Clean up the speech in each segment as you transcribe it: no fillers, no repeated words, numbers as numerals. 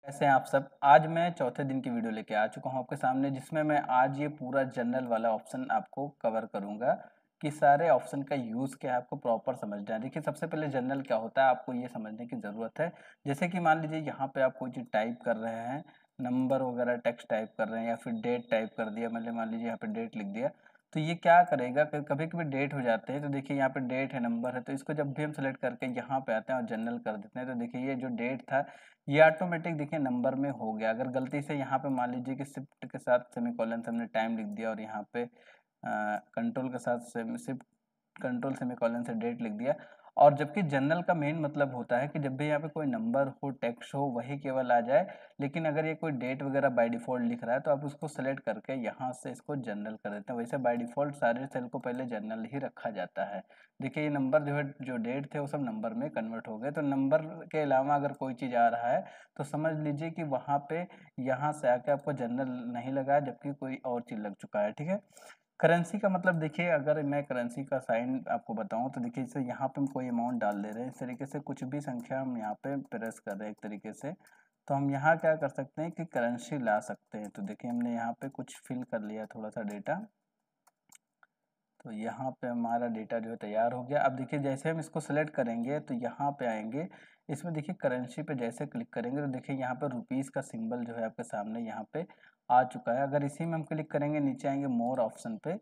कैसे हैं आप सब। आज मैं चौथे दिन की वीडियो लेके आ चुका हूं आपके सामने, जिसमें मैं आज ये पूरा जनरल वाला ऑप्शन आपको कवर करूंगा कि सारे ऑप्शन का यूज़ क्या है, आपको प्रॉपर समझना है। देखिए, सबसे पहले जनरल क्या होता है आपको ये समझने की ज़रूरत है। जैसे कि मान लीजिए यहाँ पे आप कोई चीज़ टाइप कर रहे हैं, नंबर वगैरह टेक्स्ट टाइप कर रहे हैं या फिर डेट टाइप कर दिया, मतलब मान लीजिए यहाँ पे डेट लिख दिया, तो ये क्या करेगा, कभी कभी डेट हो जाते हैं। तो देखिए यहाँ पे डेट है, नंबर है, तो इसको जब भी हम सेलेक्ट करके यहाँ पे आते हैं और जनरल कर देते हैं, तो देखिए ये जो डेट था ये ऑटोमेटिक देखिए नंबर में हो गया। अगर गलती से यहाँ पे मान लीजिए कि शिफ्ट के साथ सेमीकोलन से हमने टाइम लिख दिया और यहाँ पे कंट्रोल के साथ शिफ्ट कंट्रोल सेमीकोलन से डेट लिख दिया, और जबकि जनरल का मेन मतलब होता है कि जब भी यहाँ पे कोई नंबर हो, टेक्स्ट हो, वही केवल आ जाए। लेकिन अगर ये कोई डेट वगैरह बाय डिफ़ॉल्ट लिख रहा है तो आप उसको सेलेक्ट करके यहाँ से इसको जनरल कर देते हैं। वैसे बाय डिफ़ॉल्ट सारे सेल को पहले जनरल ही रखा जाता है। देखिए ये नंबर जो है, जो डेट थे वो सब नंबर में कन्वर्ट हो गए। तो नंबर के अलावा अगर कोई चीज़ आ रहा है तो समझ लीजिए कि वहाँ पे यहाँ से आके आपको जनरल नहीं लगा, जबकि कोई और चीज़ लग चुका है। ठीक है। करेंसी का मतलब देखिए, अगर मैं करेंसी का साइन आपको बताऊं तो देखिए जैसे यहाँ पे हम कोई अमाउंट डाल दे रहे हैं, इस तरीके से कुछ भी संख्या हम यहाँ पे प्रेस कर रहे हैं एक तरीके से, तो हम यहाँ क्या कर सकते हैं कि करेंसी ला सकते हैं। तो देखिए हमने यहाँ पे कुछ फिल कर लिया थोड़ा सा डेटा, तो यहाँ पे हमारा डेटा जो है तैयार हो गया। अब देखिए जैसे हम इसको सेलेक्ट करेंगे तो यहाँ पे आएंगे, इसमें देखिए करेंसी पे जैसे क्लिक करेंगे तो देखिए यहाँ पे रुपीस का सिंबल जो है आपके सामने यहाँ पे आ चुका है। अगर इसी में हम क्लिक करेंगे, नीचे आएंगे मोर ऑप्शन पे,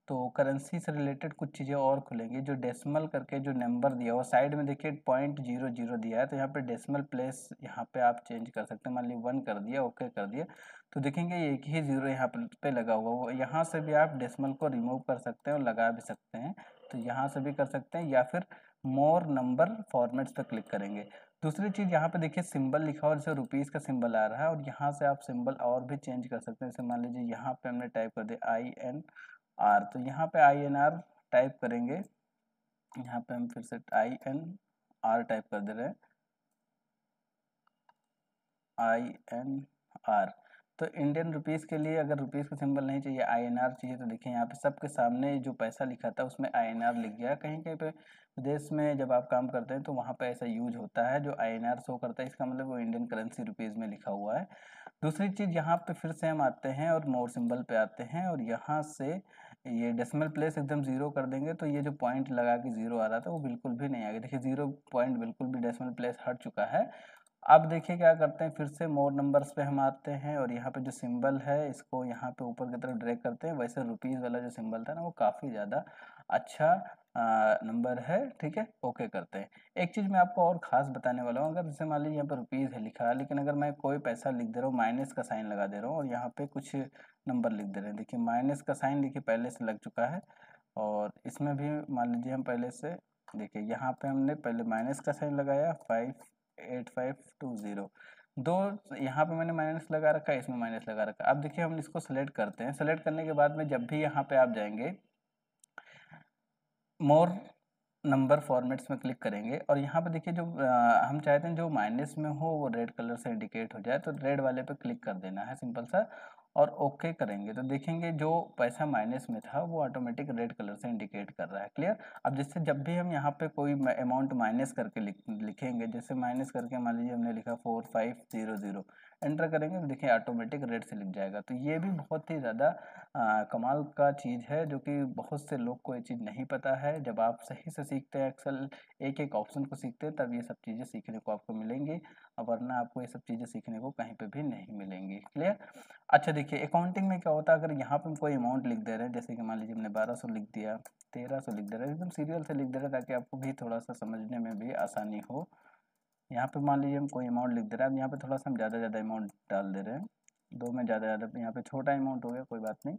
तो करेंसी से रिलेटेड कुछ चीज़ें और खुलेंगी। जो डेसिमल करके जो नंबर दिया हुआ साइड में देखिए 0.00 दिया है, तो यहाँ पे डेसिमल प्लेस यहाँ पे आप चेंज कर सकते हैं। मान लीजिए 1 कर दिया, ओके कर दिया, तो देखेंगे एक ही जीरो यहाँ पे लगा हुआ। वो यहाँ से भी आप डेसिमल को रिमूव कर सकते हैं और लगा भी सकते हैं, तो यहाँ से भी कर सकते हैं, या फिर मोर नंबर फॉर्मेट्स पे क्लिक करेंगे। दूसरी चीज़ यहाँ पे देखिए सिंबल लिखा हुआ, जैसे रुपीज़ का सिंबल आ रहा है, और यहाँ से आप सिंबल और भी चेंज कर सकते हैं। जैसे मान लीजिए यहाँ पे हमने टाइप कर दिया INR, तो यहाँ पे INR टाइप करेंगे। यहाँ पे हम फिर से INR टाइप कर दे रहे हैं, INR। तो इंडियन रुपीस के लिए अगर रुपीस का सिंबल नहीं चाहिए, INR चाहिए, तो देखिए यहाँ पे सबके सामने जो पैसा लिखा था उसमें INR लिख गया। कहीं कहीं पे विदेश में जब आप काम करते हैं तो वहाँ पे ऐसा यूज होता है, जो INR शो करता है, इसका मतलब वो इंडियन करेंसी रुपीस में लिखा हुआ है। दूसरी चीज़ यहाँ पे फिर से हम आते हैं और मोर सिंबल पे आते हैं, और यहाँ से ये डेसिमल प्लेस एकदम जीरो कर देंगे, तो ये जो पॉइंट लगा के जीरो आ रहा था वो बिल्कुल भी नहीं आएगा। देखिए जीरो पॉइंट बिल्कुल भी डेसिमल प्लेस हट चुका है। अब देखिए क्या करते हैं, फिर से मोर नंबर्स पे हम आते हैं और यहाँ पे जो सिंबल है इसको यहाँ पे ऊपर की तरफ ड्रैग करते हैं। वैसे रुपीज़ वाला जो सिंबल था ना वो काफ़ी ज़्यादा अच्छा नंबर है। ठीक है, ओके करते हैं। एक चीज़ मैं आपको और ख़ास बताने वाला हूँ, अगर जैसे मान लीजिए यहाँ पर रुपीज़ है लिखा है, लेकिन अगर मैं कोई पैसा लिख दे रहा हूँ, माइनस का साइन लगा दे रहा हूँ और यहाँ पे कुछ नंबर लिख दे रहे हैं, देखिए माइनस का साइन देखिए पहले से लग चुका है। और इसमें भी मान लीजिए हम पहले से, देखिए यहाँ पे हमने पहले माइनस का साइन लगाया 58520, दो यहाँ पे मैंने माइनस लगा रखा है, इसमें माइनस लगा रखा है। अब देखिए हम इसको सेलेक्ट करते हैं। सेलेक्ट करने के बाद में जब भी यहाँ पे आप जाएंगे, मोर नंबर फॉर्मेट्स में क्लिक करेंगे, और यहाँ पे देखिए जो हम चाहते हैं जो माइनस में हो वो रेड कलर से इंडिकेट हो जाए, तो रेड वाले पे क्लिक कर देना है सिंपल सा, और ओके करेंगे तो देखेंगे जो पैसा माइनस में था वो ऑटोमेटिक रेड कलर से इंडिकेट कर रहा है। क्लियर। अब जैसे जब भी हम यहाँ पे कोई अमाउंट माइनस करके लिखेंगे, जैसे माइनस करके मान लीजिए हमने लिखा 4500, एंटर करेंगे तो देखिए ऑटोमेटिक रेड से लिख जाएगा। तो ये भी बहुत ही ज़्यादा कमाल का चीज़ है, जो कि बहुत से लोग को ये चीज़ नहीं पता है। जब आप सही से सीखते हैं एक्सेल, एक एक ऑप्शन को सीखते हैं, तब ये सब चीज़ें सीखने को आपको मिलेंगी, वरना आपको ये सब चीज़ें सीखने को कहीं पे भी नहीं मिलेंगी। क्लियर। अच्छा देखिए अकाउंटिंग में क्या होता है, अगर यहाँ पे हम कोई अमाउंट लिख दे रहे हैं, जैसे कि मान लीजिए हमने 1200 लिख दिया, 1300 लिख दे रहे हैं, एकदम सीरियल से लिख दे रहे हैं ताकि आपको भी थोड़ा सा समझने में भी आसानी हो। यहाँ पे मान लीजिए हम कोई अमाउंट लिख दे रहे हैं, अब यहाँ पे थोड़ा सा हम ज़्यादा अमाउंट डाल दे रहे हैं, दो में ज़्यादा, यहाँ पे छोटा अमाउंट हो गया, कोई बात नहीं,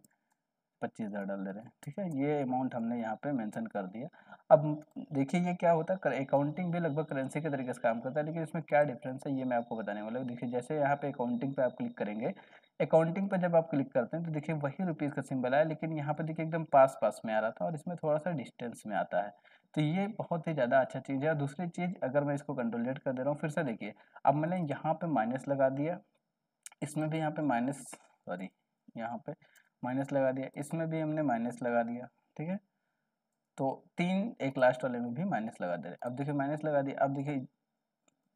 25,000 डाल दे रहे हैं। ठीक है, ये अमाउंट हमने यहाँ पे मेंशन कर दिया। अब देखिए ये क्या होता है, अकाउंटिंग भी लगभग करेंसी के तरीके से काम करता है, लेकिन इसमें क्या डिफरेंस है ये मैं आपको बताने वाला हूँ। देखिए जैसे यहाँ पे अकाउंटिंग पे आप क्लिक करेंगे, अकाउंटिंग पे जब आप क्लिक करते हैं तो देखिए वही रुपीज़ का सिंबल है, लेकिन यहाँ पे देखिए एकदम पास पास में आ रहा था और इसमें थोड़ा सा डिस्टेंस में आता है। तो ये बहुत ही ज़्यादा अच्छा चीज़ है। और दूसरी चीज़, अगर मैं इसको कंट्रोल Z कर दे रहा हूँ, फिर से देखिए अब मैंने यहाँ पे माइनस लगा दिया, इसमें भी यहाँ पे माइनस, सॉरी यहाँ पे माइनस लगा दिया, इसमें भी हमने माइनस लगा दिया। ठीक है, तो तीन, एक लास्ट वाले में भी माइनस लगा दे रहे। अब देखिए माइनस लगा दिया, अब देखिए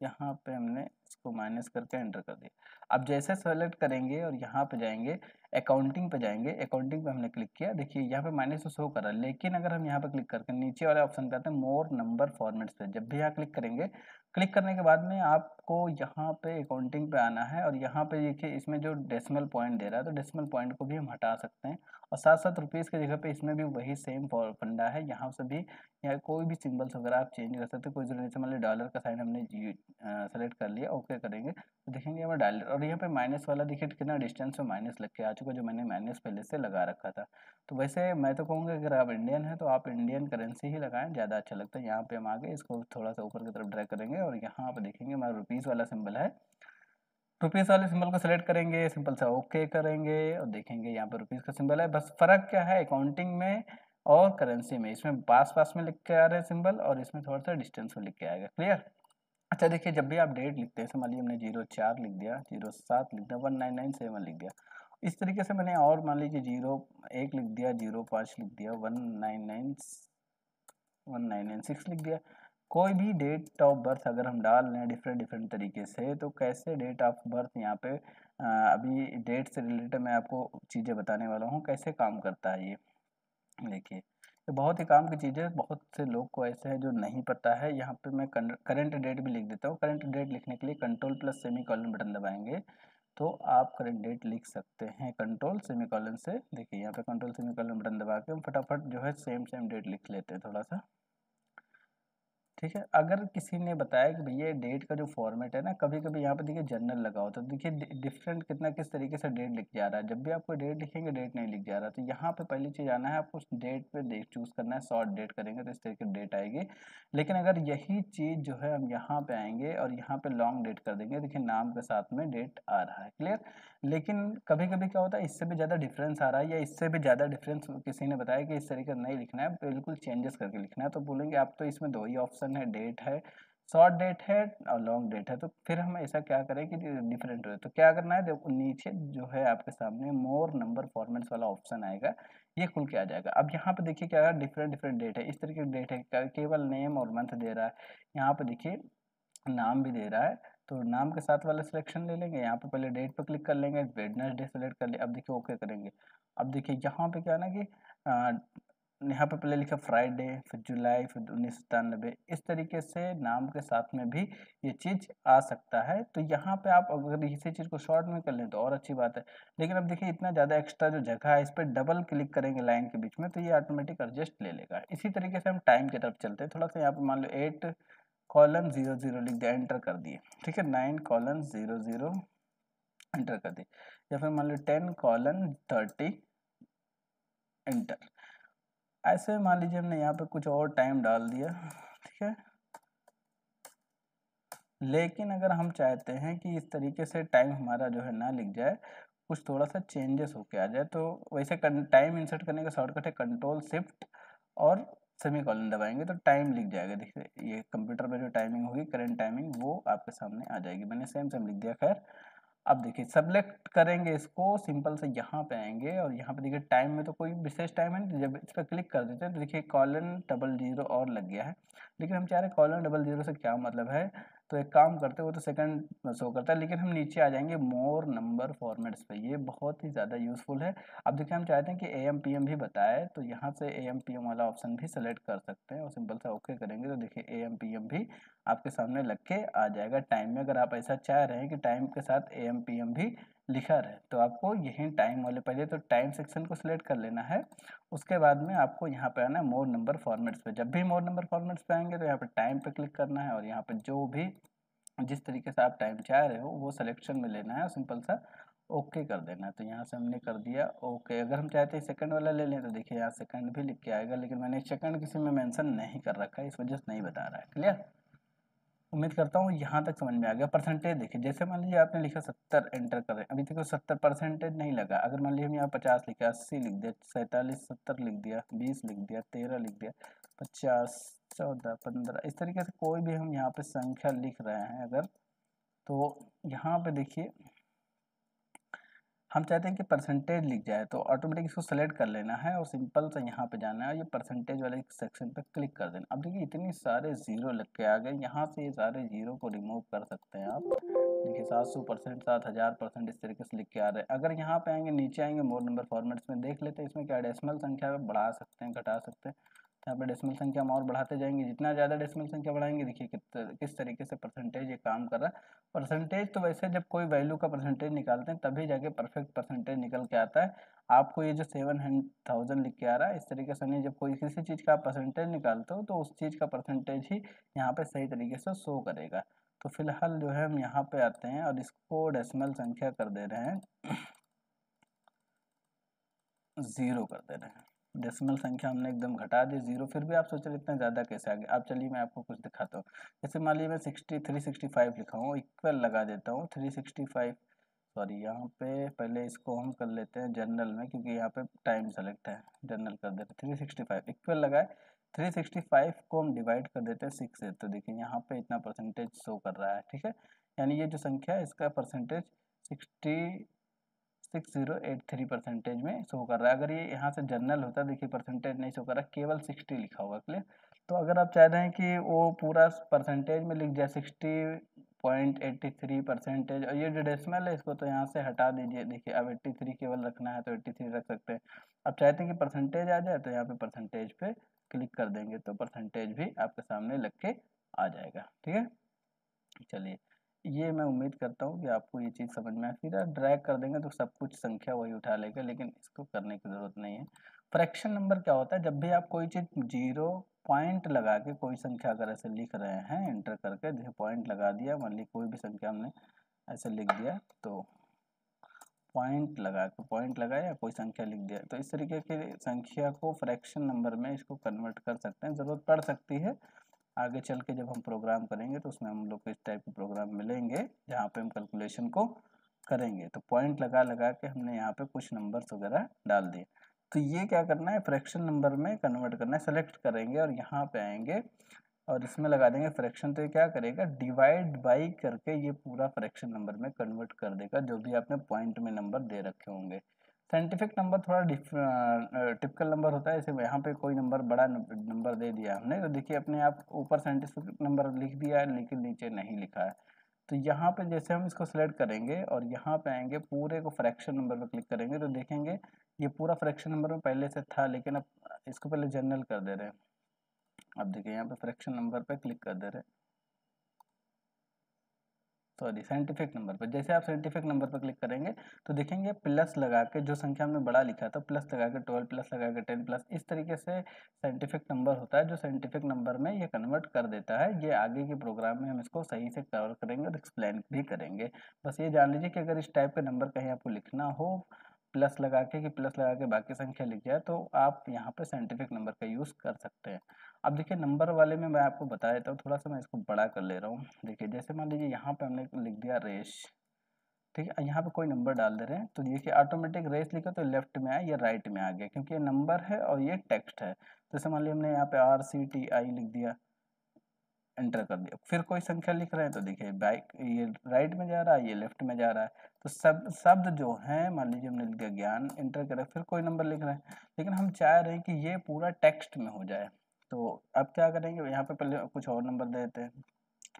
यहाँ पे हमने इसको माइनस करके एंटर कर दिया। अब जैसे सेलेक्ट करेंगे और यहाँ पे जाएंगे, अकाउंटिंग पे जाएंगे, अकाउंटिंग पे हमने क्लिक किया, देखिए यहाँ पे माइनस तो शो कर रहा है, लेकिन अगर हम यहाँ पे क्लिक करके नीचे वाले ऑप्शन पे आते हैं मोर नंबर फॉर्मेट्स पे, जब भी यहाँ क्लिक करेंगे, क्लिक करने के बाद में आपको यहाँ पे अकाउंटिंग पे आना है और यहाँ पे देखिए इसमें जो डेसिमल पॉइंट दे रहा है तो डेसिमल पॉइंट को भी हम हटा सकते हैं और साथ साथ रुपीज़ की जगह पे इसमें भी वही सेम फंडा है, यहाँ से भी या कोई भी सिंबल्स वगैरह आप चेंज कर सकते हैं, कोई जरूरत नहीं। मान लीजिए डॉलर का साइन हमने सेलेक्ट कर लिया, ओके करेंगे तो देखेंगे यहाँ डॉलर और यहाँ पे माइनस वाला देखिए कितना डिस्टेंस में माइनस लग के आ चुका, जो मैंने माइनस पहले से लगा रखा था। तो वैसे मैं तो कहूँगा अगर आप इंडियन हैं तो आप इंडियन करेंसी ही लगाएं, ज़्यादा अच्छा लगता है। यहाँ पे हम आगे इसको थोड़ा सा ऊपर की तरफ ड्रैग करेंगे और यहाँ पे देखेंगे हमारा रुपीज़ वाला सिंबल है, रुपीज़ वाले सिंबल को सेलेक्ट करेंगे, सिंपल सा ओके करेंगे और देखेंगे यहाँ पर रुपीज़ का सिंबल है। बस फ़र्क क्या है अकाउंटिंग में और करेंसी में, इसमें पास पास में लिख के आ रहे हैं सिंबल और इसमें थोड़ा सा डिस्टेंस में लिख के आएगा। क्लियर? अच्छा देखिए जब भी आप डेट लिखते हैं, मान लीजिए हमने 04 लिख दिया, 07 लिख दिया, 1997 लिख दिया, इस तरीके से मैंने और मान लीजिए 01 लिख दिया, 05 लिख दिया, 1996 लिख दिया। कोई भी डेट ऑफ बर्थ अगर हम डाल रहे हैं डिफरेंट डिफरेंट तरीके से, तो कैसे डेट ऑफ बर्थ यहाँ पे अभी डेट से रिलेटेड मैं आपको चीज़ें बताने वाला हूँ कैसे काम करता है ये। देखिए ये बहुत ही काम की चीज़ है, बहुत से लोग को ऐसे है जो नहीं पता है। यहाँ पे मैं करंट डेट भी लिख देता हूँ। करंट डेट लिखने के लिए control plus semi colon button दबाएंगे तो आप करंट डेट लिख सकते हैं कंट्रोल सेमी कॉलन से। देखिए यहाँ पे कंट्रोल सेमी कॉलन बटन दबा के हम फटाफट जो है सेम डेट लिख लेते हैं थोड़ा सा। ठीक है, अगर किसी ने बताया कि भैया डेट का जो फॉर्मेट है ना, कभी कभी यहाँ पे देखिए जनरल लगा होता है, तो देखिए डिफरेंट कितना किस तरीके से डेट लिख जा रहा है। जब भी आपको डेट लिखेंगे डेट नहीं लिख जा रहा, तो यहाँ पे पहली चीज़ आना है आपको डेट पे डेट चूज करना है। शॉर्ट डेट करेंगे तो इस तरीके की डेट आएगी। लेकिन अगर यही चीज़ जो है हम यहाँ पे आएंगे और यहाँ पे लॉन्ग डेट कर देंगे, देखिए नाम के साथ में डेट आ रहा है। क्लियर? लेकिन कभी कभी क्या होता है इससे भी ज़्यादा डिफरेंस आ रहा है या इससे भी ज़्यादा डिफरेंस किसी ने बताया कि इस तरीके से नहीं लिखना है, बिल्कुल चेंजेस करके लिखना है, तो बोलेंगे आप तो इसमें दो ही ऑप्शन है, डेट है, शॉर्ट डेट है और लॉन्ग डेट है, तो फिर हम ऐसा क्या करें कि डिफरेंट हो। तो क्या करना है, देखो नीचे जो है आपके सामने मोर नंबर फॉर्मेट्स वाला ऑप्शन आएगा, ये खुल के आ जाएगा। अब यहाँ पे देखिए क्या है, डिफरेंट डिफरेंट डेट है, इस तरीके की डेट है, केवल नेम और मंथ दे रहा है। यहाँ पे देखिए नाम भी दे रहा है, तो नाम के साथ वाला सिलेक्शन ले लेंगे। यहाँ पे पहले डेट पे क्लिक कर लेंगे, वेडनेसडे सेलेक्ट कर लिया। अब देखिए ओके करेंगे। अब देखिए यहाँ पे क्या है ना कि यहाँ पे पहले लिखा फ्राइडे, फिर जुलाई, फिर 1997, इस तरीके से नाम के साथ में भी ये चीज़ आ सकता है। तो यहाँ पे आप अगर इसी चीज़ को शॉर्ट में कर लें तो और अच्छी बात है। लेकिन अब देखिए इतना ज़्यादा एक्स्ट्रा जो जगह है, इस पर डबल क्लिक करेंगे लाइन के बीच में तो ये ऑटोमेटिक एडजस्ट ले लेगा। इसी तरीके से हम टाइम की तरफ चलते हैं। थोड़ा सा यहाँ पे मान लो 8:00 लिख दिया, एंटर कर दिए। ठीक है, 9:00 एंटर कर दिए, या फिर मान लो 10:30 एंटर। ऐसे मान लीजिए हमने यहाँ पे कुछ और टाइम डाल दिया। ठीक है, लेकिन अगर हम चाहते हैं कि इस तरीके से टाइम हमारा जो है ना लिख जाए, कुछ थोड़ा सा चेंजेस होके आ जाए, तो वैसे टाइम इंसर्ट करने का शॉर्टकट है कंट्रोल शिफ्ट और सेमी कॉलन दबाएंगे तो टाइम लिख जाएगा। देखिए ये कंप्यूटर में जो टाइमिंग होगी करंट टाइमिंग वो आपके सामने आ जाएगी। मैंने सेम लिख दिया। खैर अब देखिए सेलेक्ट करेंगे इसको, सिंपल से यहाँ पे आएंगे और यहाँ पे देखिए टाइम में तो कोई विशेष टाइम है नहीं, जब इस पर क्लिक कर देते हैं तो देखिए :00 और लग गया है। लेकिन हम चाह रहे :00 से क्या मतलब है, तो एक काम करते वो तो सेकंड शो करता है, लेकिन हम नीचे आ जाएंगे मोर नंबर फॉर्मेट्स पे, ये बहुत ही ज़्यादा यूजफुल है। अब देखिए हम चाहते हैं कि AM PM भी बताए, तो यहाँ से AM PM वाला ऑप्शन भी सेलेक्ट कर सकते हैं और सिंपल सा ओके करेंगे तो देखिए AM PM भी आपके सामने लग के आ जाएगा टाइम में। अगर आप ऐसा चाह रहे हैं कि टाइम के साथ AM PM भी लिखा रहे, तो आपको यही टाइम वाले पहले तो टाइम सेक्शन को सिलेक्ट कर लेना है। उसके बाद में आपको यहाँ पे आना है मोर नंबर फॉर्मेट्स पे। जब भी मोर नंबर फॉर्मेट्स पे आएंगे तो यहाँ पे टाइम पे क्लिक करना है और यहाँ पे जो भी जिस तरीके से आप टाइम चाह रहे हो वो सिलेक्शन में लेना है और सिंपल सा ओके कर देना है। तो यहाँ से हमने कर दिया ओके। अगर हम चाहते हैं सेकंड वाला ले लें तो देखिए यहाँ सेकंड भी लिख के आएगा, लेकिन मैंने सेकंड किसी में मेंशन नहीं कर रखा है, इस वजह से नहीं बता रहा है। क्लियर? उम्मीद करता हूँ यहाँ तक समझ में आ गया। परसेंटेज देखिए, जैसे मान लीजिए आपने लिखा 70 एंटर करें, अभी देखो 70% नहीं लगा। अगर मान लीजिए हम यहाँ 50 लिखे, 80 लिख दिया, 47 70 लिख दिया, 20 लिख दिया, 13 लिख दिया, 50 14 15, इस तरीके से कोई भी हम यहाँ पे संख्या लिख रहे हैं अगर, तो यहाँ पे देखिए हम चाहते हैं कि परसेंटेज लिख जाए, तो ऑटोमेटिक इसको सेलेक्ट कर लेना है और सिंपल से यहाँ पे जाना है और ये परसेंटेज वाले सेक्शन पे क्लिक कर देना। अब देखिए इतनी सारे जीरो लग के आ गए, यहाँ से ये सारे जीरो को रिमूव कर सकते हैं आप। देखिए 700%, 7000% इस तरीके से लिख के आ रहे हैं। अगर यहाँ पे आएंगे, नीचे आएंगे मोर नंबर फॉर्मेट्स में, देख लेते हैं इसमें क्या डेसिमल संख्या बढ़ा सकते हैं, घटा सकते हैं। यहाँ पे डेसिमल संख्या हम और बढ़ाते जाएंगे, जितना ज़्यादा डेसिमल संख्या बढ़ाएंगे देखिए किस तरीके से परसेंटेज ये काम कर रहा है। परसेंटेज तो वैसे जब कोई वैल्यू का परसेंटेज निकालते हैं तभी जाके परफेक्ट परसेंटेज निकल के आता है। आपको ये जो 7000 लिख के आ रहा है इस तरीके से नहीं, जब कोई किसी चीज़ का परसेंटेज निकालते हो तो उस चीज़ का परसेंटेज ही यहाँ पे सही तरीके से शो करेगा। तो फिलहाल जो है हम यहाँ पे आते हैं और इसको डेसिमल संख्या कर दे रहे हैं 0 कर दे रहे हैं। डेसिमल संख्या हमने एकदम घटा दी 0, फिर भी आप सोच रहे इतना ज़्यादा कैसे आ गया। अब चलिए मैं आपको कुछ दिखाता हूँ। जैसे मान लीजिए मैं 365 लिखा हूँ, इक्वल लगा देता हूँ 365, सॉरी यहाँ पे पहले इसको हम कर लेते हैं जनरल में, क्योंकि यहाँ पे टाइम सेलेक्ट है, जनरल कर देते हैं 365 इक्वल लगाए। 365 को हम डिवाइड कर देते हैं 6 से, तो देखिए यहाँ पे इतना परसेंटेज शो कर रहा है, ठीक है। यानी ये जो संख्या है इसका परसेंटेज 6083% में शो कर रहा है। अगर ये यहाँ से जनरल होता देखिए परसेंटेज नहीं शो कर रहा, केवल 60 लिखा हुआ, क्लियर। तो अगर आप चाह रहे हैं कि वो पूरा परसेंटेज में लिख जाए 60.83% और ये जो डेसिमल है इसको तो यहाँ से हटा दीजिए। देखिए अब 83 केवल रखना है तो 83 रख सकते हैं। अब चाहते हैं कि परसेंटेज आ जाए तो यहाँ पे परसेंटेज पे क्लिक कर देंगे तो परसेंटेज भी आपके सामने लग के आ जाएगा, ठीक है। चलिए ये मैं उम्मीद करता हूँ कि आपको ये चीज़ समझ में आए। फिर आप ड्रैग कर देंगे तो सब कुछ संख्या वही उठा लेगा, लेकिन इसको करने की ज़रूरत नहीं है। फ्रैक्शन नंबर क्या होता है, जब भी आप कोई चीज़ जीरो पॉइंट लगा के कोई संख्या अगर ऐसे लिख रहे हैं एंटर करके, जैसे पॉइंट लगा दिया, मान ली कोई भी संख्या हमने ऐसे लिख दिया तो पॉइंट लगा के पॉइंट लगाया कोई संख्या लिख दिया, तो इस तरीके की संख्या को फ्रैक्शन नंबर में इसको कन्वर्ट कर सकते हैं। ज़रूरत पड़ सकती है आगे चल के जब हम प्रोग्राम करेंगे तो उसमें हम लोग को इस टाइप के प्रोग्राम मिलेंगे जहाँ पे हम कैलकुलेशन को करेंगे। तो पॉइंट लगा लगा के हमने यहाँ पे कुछ नंबर्स वगैरह डाल दिए। तो ये क्या करना है, फ्रैक्शन नंबर में कन्वर्ट करना है। सेलेक्ट करेंगे और यहाँ पे आएंगे और इसमें लगा देंगे फ्रैक्शन, तो ये क्या करेगा, डिवाइड बाई करके ये पूरा फ्रैक्शन नंबर में कन्वर्ट कर देगा जो भी आपने पॉइंट में नंबर दे रखे होंगे। साइंटिफिक नंबर थोड़ा टिपिकल नंबर होता है, जैसे यहाँ पे कोई नंबर बड़ा नंबर दे दिया हमने तो देखिए अपने आप ऊपर साइंटिफिक नंबर लिख दिया है लेकिन नीचे नहीं लिखा है। तो यहाँ पे जैसे हम इसको सेलेक्ट करेंगे और यहाँ पे आएंगे पूरे को फ्रैक्शन नंबर पे क्लिक करेंगे तो देखेंगे ये पूरा फ्रैक्शन नंबर में पहले से था, लेकिन अब इसको पहले जनरल कर दे रहे हैं। अब देखिए यहाँ पे फ्रैक्शन नंबर पे क्लिक कर दे रहे हैं, सॉरी साइंटिफिक नंबर पर। जैसे आप साइंटिफिक नंबर पर क्लिक करेंगे तो देखेंगे प्लस लगा के जो संख्या हमने बड़ा लिखा था प्लस लगा के 12 प्लस लगा के 10 प्लस, इस तरीके से साइंटिफिक नंबर होता है जो साइंटिफिक नंबर में ये कन्वर्ट कर देता है। ये आगे के प्रोग्राम में हम इसको सही से कवर करेंगे और एक्सप्लेन भी करेंगे। बस ये जान लीजिए कि अगर इस टाइप का नंबर कहीं आपको लिखना हो प्लस लगा के कि प्लस लगा के बाकी संख्या लिख जाए तो आप यहाँ पे साइंटिफिक नंबर का यूज़ कर सकते हैं। अब देखिए नंबर वाले में मैं आपको बता देता हूँ, थोड़ा सा मैं इसको बड़ा कर ले रहा हूँ। देखिए जैसे मान लीजिए यहाँ पे हमने लिख दिया रेश, ठीक है, यहाँ पे कोई नंबर डाल दे रहे हैं तो देखिए ऑटोमेटिक रेस लिखा तो लेफ्ट में आया, ये राइट में आ गया क्योंकि ये नंबर है और ये टेक्स्ट है। जैसे मान लीजिए हमने यहाँ पे RCTI लिख दिया, एंटर कर दिया, फिर कोई संख्या लिख रहे हैं तो देखिए बाइक ये राइट में जा रहा है, ये लेफ्ट में जा रहा है। तो सब शब्द जो हैं, मान लीजिए हमने लिख दिया ज्ञान, एंटर करा, फिर कोई नंबर लिख रहे हैं, लेकिन हम चाह रहे हैं कि ये पूरा टेक्स्ट में हो जाए। तो अब क्या करेंगे, यहाँ पे पहले कुछ और नंबर दे देते हैं,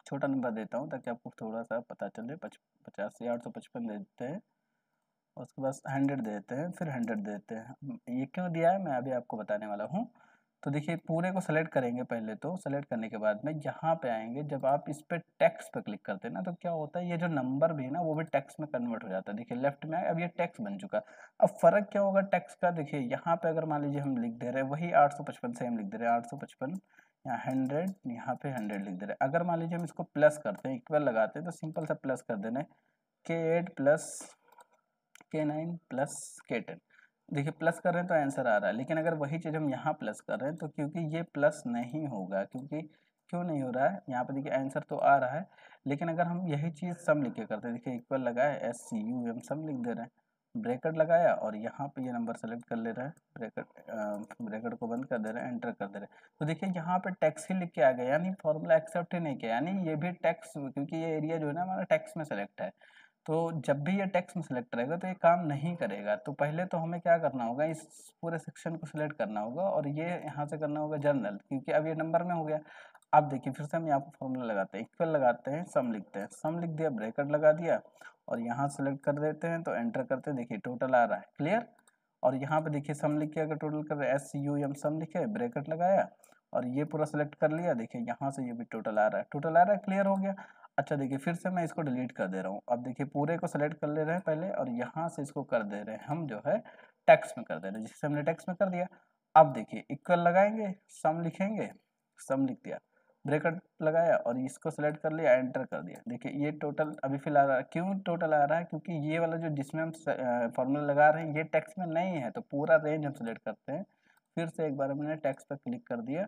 छोटा नंबर देता हूँ ताकि आपको थोड़ा सा पता चले। 85 दे देते हैं और उसके बाद 100 दे देते हैं, फिर 100 दे देते हैं। ये क्यों दिया है मैं अभी आपको बताने वाला हूँ। तो देखिए पूरे को सेलेक्ट करेंगे पहले, तो सेलेक्ट करने के बाद में यहाँ पे आएंगे, जब आप इस पे टेक्स्ट पे क्लिक करते हैं ना तो क्या होता है, ये जो नंबर भी है ना वो भी टेक्स्ट में कन्वर्ट हो जाता है। देखिए लेफ्ट में आया, अब ये टेक्स्ट बन चुका। अब फर्क क्या होगा टेक्स्ट का, देखिए यहाँ पे अगर मान लीजिए हम लिख दे रहे हैं वही 855 से हम लिख दे रहे हैं 855, यहाँ 100, यहाँ पे 100 लिख दे रहे हैं। अगर मान लीजिए हम इसको प्लस करते हैं, इक्वल लगाते हैं, तो सिंपल सा प्लस कर देना है K8 plus K9 plus K10। देखिए प्लस कर रहे हैं तो आंसर आ रहा है, लेकिन अगर वही चीज़ हम यहाँ प्लस कर रहे हैं तो क्योंकि ये प्लस नहीं होगा, क्योंकि क्यों नहीं हो रहा है, यहाँ पे देखिए आंसर तो आ रहा है, लेकिन अगर हम यही चीज़ सम लिख के करते हैं, देखिए इक्वल लगाए SUM सम लिख दे रहे हैं, ब्रैकेट लगाया और यहाँ पे ये नंबर सेलेक्ट कर ले रहे हैं, ब्रैकेट को बंद कर दे रहे हैं, एंटर कर दे रहे हैं, तो देखिए यहाँ पे टैक्स ही लिख के आ गया, यानी फॉर्मूला एक्सेप्ट ही नहीं किया, यानी ये भी टैक्स, क्योंकि ये एरिया जो है ना हमारा टैक्स में सेलेक्ट है। तो जब भी ये टेक्स्ट में सेलेक्ट रहेगा तो ये काम नहीं करेगा। तो पहले तो हमें क्या करना होगा, इस पूरे सेक्शन को सिलेक्ट करना होगा और ये यहाँ से करना होगा जनरल, क्योंकि अब ये नंबर में हो गया। अब देखिए फिर से हम यहाँ पर फॉर्मूला लगाते हैं, इक्वल लगाते हैं, सम लिखते हैं, सम लिख दिया, ब्रैकेट लगा दिया और यहाँ सेलेक्ट कर देते हैं तो एंटर करते हैं, देखिए टोटल आ रहा है, क्लियर। और यहाँ पे देखिए सम लिख के अगर टोटल कर रहे हैं, SUM सम लिखे, ब्रैकेट लगाया और ये पूरा सेलेक्ट कर लिया, देखिए यहाँ से ये भी टोटल आ रहा है, टोटल आ रहा है, क्लियर हो गया। अच्छा देखिए फिर से मैं इसको डिलीट कर दे रहा हूँ। अब देखिए पूरे को सेलेक्ट कर ले रहे हैं पहले और यहाँ से इसको कर दे रहे हैं हम जो है टेक्स्ट में कर दे रहे हैं, जिससे हमने टेक्स्ट में कर दिया। अब देखिए इक्वल लगाएंगे, सम लिखेंगे, सम लिख दिया, ब्रैकेट लगाया और इसको सेलेक्ट कर लिया, एंटर कर दिया। देखिए ये टोटल अभी फिलहाल आ रहा है, क्यों टोटल आ रहा है, क्योंकि ये वाला जो जिसमें हम फॉर्मूला लगा रहे हैं ये टेक्स्ट में नहीं है, तो पूरा रेंज हम सेलेक्ट करते हैं। फिर से एक बार हमने टेक्स्ट पर क्लिक कर दिया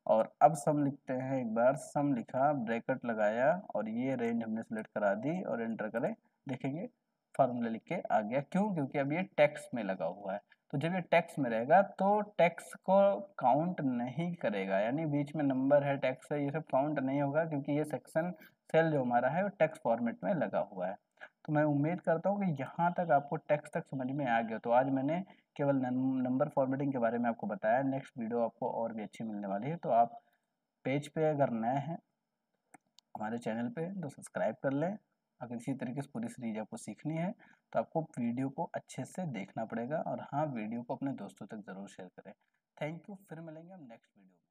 और अब सम लिखते हैं, एक बार सम लिखा, ब्रैकेट लगाया और ये रेंज हमने सेलेक्ट करा दी और एंटर करें, देखेंगे फार्मूला लिख के आ गया। क्यों, क्योंकि अब ये टेक्स्ट में लगा हुआ है। तो जब ये टेक्स्ट में रहेगा तो टेक्स्ट को काउंट नहीं करेगा, यानी बीच में नंबर है, टेक्स्ट है, ये सब काउंट नहीं होगा, क्योंकि ये सेक्शन सेल जो हमारा है वो टेक्स्ट फॉर्मेट में लगा हुआ है। तो मैं उम्मीद करता हूँ कि यहाँ तक आपको टेक्स्ट तक समझ में आ गया। तो आज मैंने केवल नंबर फॉर्मेटिंग के बारे में आपको बताया। नेक्स्ट वीडियो आपको और भी अच्छी मिलने वाली है। तो आप पेज पे अगर नए हैं हमारे चैनल पे तो सब्सक्राइब कर लें। अगर इसी तरीके से पूरी सीरीज आपको सीखनी है तो आपको वीडियो को अच्छे से देखना पड़ेगा और हाँ, वीडियो को अपने दोस्तों तक ज़रूर शेयर करें। थैंक यू, फिर मिलेंगे हम नेक्स्ट वीडियो में।